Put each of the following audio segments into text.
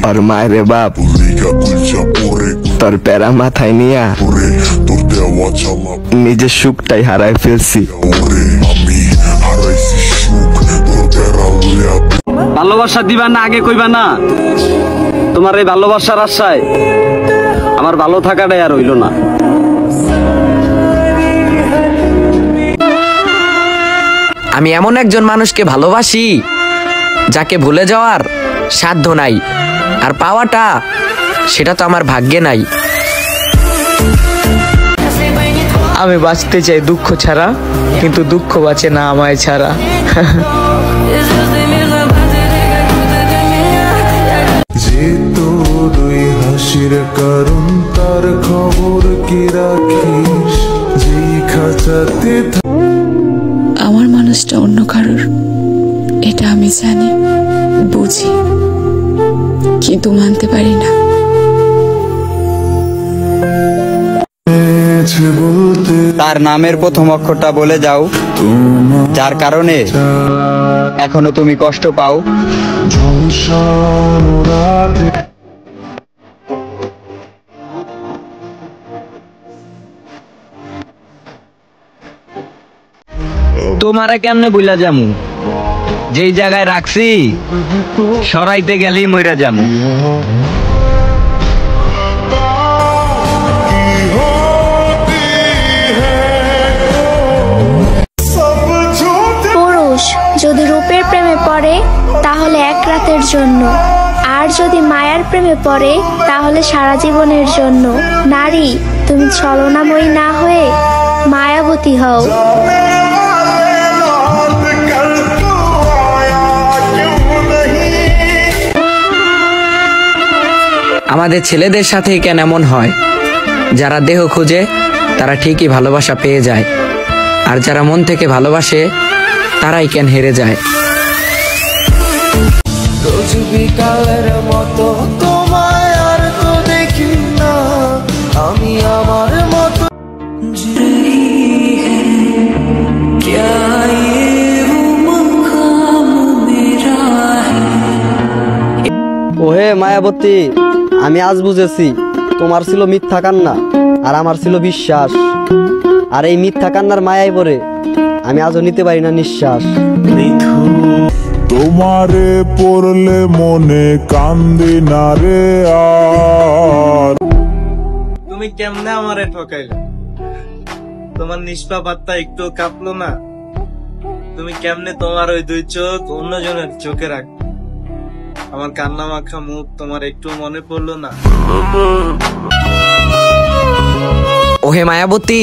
আর মায়েরে বাপ তোর প্যারা মাথায় নিয়া নিজের সুখটাই হারায় ফেলছি। ভালোবাসা দিবা না আগে কইবা না? তোমার এই ভালোবাসার আশায় আমার ভালো থাকাটাই আর হইল না। আমি এমন একজন মানুষকে ভালোবাসি যাকে ভুলে যাওয়ার সাধ্য নাই, আর পাওয়াটা সেটা তো আমার ভাগ্যে নাই। আমি বাঁচতে চাই দুঃখ ছাড়া, কিন্তু দুঃখ বাঁচে না আমায় ছাড়া। যে তোর ওই হাসির কারণ তার খবর কি রাখিস, যে খাঁচাতে আমার মানুষটা অন্য কারোর, এটা আমি জানি, বুঝি, কিন্তু মানতে পারি না। তার নামের প্রথম অক্ষরটা বলে যাও, যার কারণে এখনো তুমি কষ্ট পাও। তোমারে কেমনে বুইলা যামু? যেই জায়গায় রাখছি সরাইতে গেলেই মইরা যামু। পুরুষ যদি রূপের প্রেমে পড়ে তাহলে এক রাতের জন্য, আর যদি মায়ার প্রেমে পড়ে তাহলে সারা জীবনের জন্য। নারী, তুমি ছলনাময়ী না হয়ে মায়াবতী হও। আমাদের ছেলেদের সাথে কেন এমন হয়? যারা দেহ খুঁজে তারা ঠিকই ভালোবাসা পেয়ে যায়, আর যারা মন থেকে ভালোবাসে তারাই কেন হেরে যায়। রোজ বিকালের মতো তোমায় আর তো দেখি না, আমি আমার মতো। ওহে মায়াবতী, আমি আজ বুঝেছি তোমার ছিল মিথ্যা কান্না আর আমার ছিল বিশ্বাস, আর এই মিথ্যা কান্নার মায়ায় পড়ে আমি আজও নিতে পারি না নিঃশ্বাস। তোমারে পড়লে মনে কান্দি না রে আর। তুমি কেমনে আমারে ঠকাইলে? তোমার নিষ্পাপ আত্মা একটু কাঁপলো না? তুমি কেমনে তোমার ওই দুই চোখ অন্যজনের চোখে রাখ? আমার কান্না মাখা মুখ তোমার একটু মনে পড়লো না? ওহে মায়াবতী,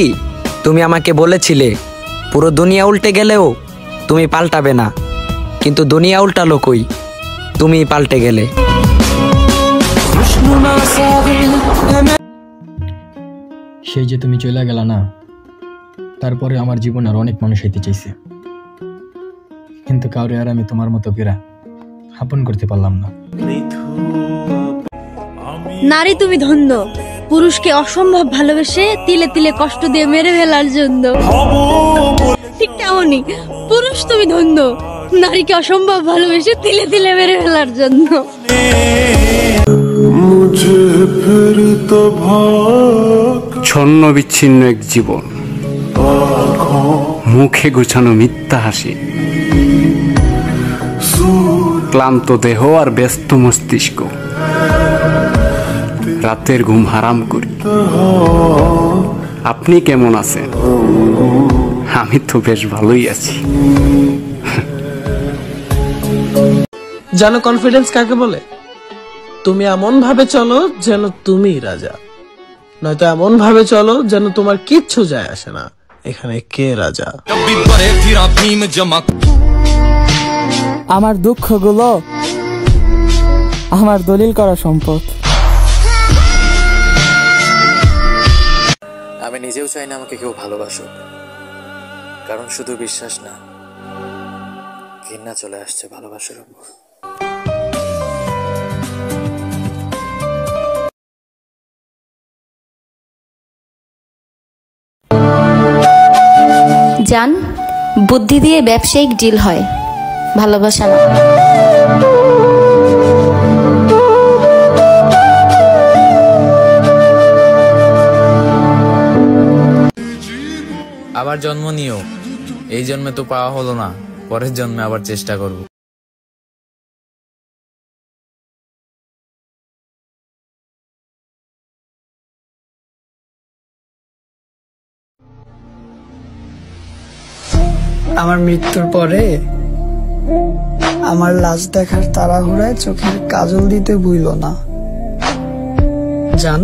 তুমি আমাকে বলেছিলে পুরো দুনিয়া উল্টে গেলেও তুমি পাল্টাবে না, কিন্তু দুনিয়া উল্টালো কই, তুমি পাল্টে গেলে। সেই যে তুমি চলে গেলা না, তারপরে আমার জীবন আর অনেক মানুষ হইতে চাইছে, কিন্তু কাউরে আর আমি তোমার মতো করে আপন করতে পারলাম না। নারী, তুমি ধন্য, পুরুষকে অসম্ভব ভালোবেসে তিলে তিলে কষ্ট দিয়ে মেরে ফেলার জন্য। ঠিক তেমনই পুরুষ তুমি ধন্য, নারীকে অসম্ভব ভালোবেসে তিলে তিলে মেরে ফেলার জন্য। ছন্ন বিচ্ছিন্ন এক জীবন, মুখে গুছানো মিথ্যা হাসি, ক্লান্ত দেহ আর ব্যস্ত মস্তিষ্ক, রাতের ঘুম হারাম করি। আপনি কেমন আছেন? আমি তো বেশ ভালোই আছি। জানো কনফিডেন্স কাকে বলে? তুমি এমন ভাবে চলো যেন তুমি রাজা, নয়তো এমন ভাবে চলো যেন তোমার কিচ্ছু যায় আসে না এখানে কে রাজা। আমার দুঃখগুলো আমার দলিল করা সম্পদ। আমি নিজেও চাই না আমাকে কেউ ভালোবাসুক, কারণ শুধু বিশ্বাস না, ঘৃণা চলে আসছে ভালোবাসার উপর। জান, বুদ্ধি দিয়ে ব্যবসায়িক ডিল হয়, ভালোবাসা না। আবার জন্ম নিও। এই জন্মে তো পাওয়া হলো না, পরের জন্মে আবার চেষ্টা করব। আমার মৃত্যুর পরে আমার লাশ দেখার তাড়াহুড়ায় চোখের কাজল দিতে ভুইল না। জান,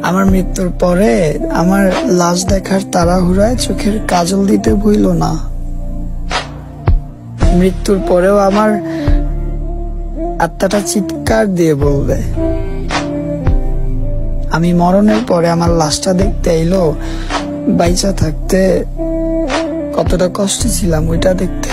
আমার মৃত্যুর পরে আমার লাশ দেখার তাড়াহুড়ায় চোখের কাজল দিতে ভুইল না। মৃত্যুর পরেও আমার আত্মাটা চিৎকার দিয়ে বলবে, আমি মরণের পরে আমার লাশটা দেখতে এলো, বাইচা থাকতে কতটা কষ্ট ছিলাম ওইটা দেখতে।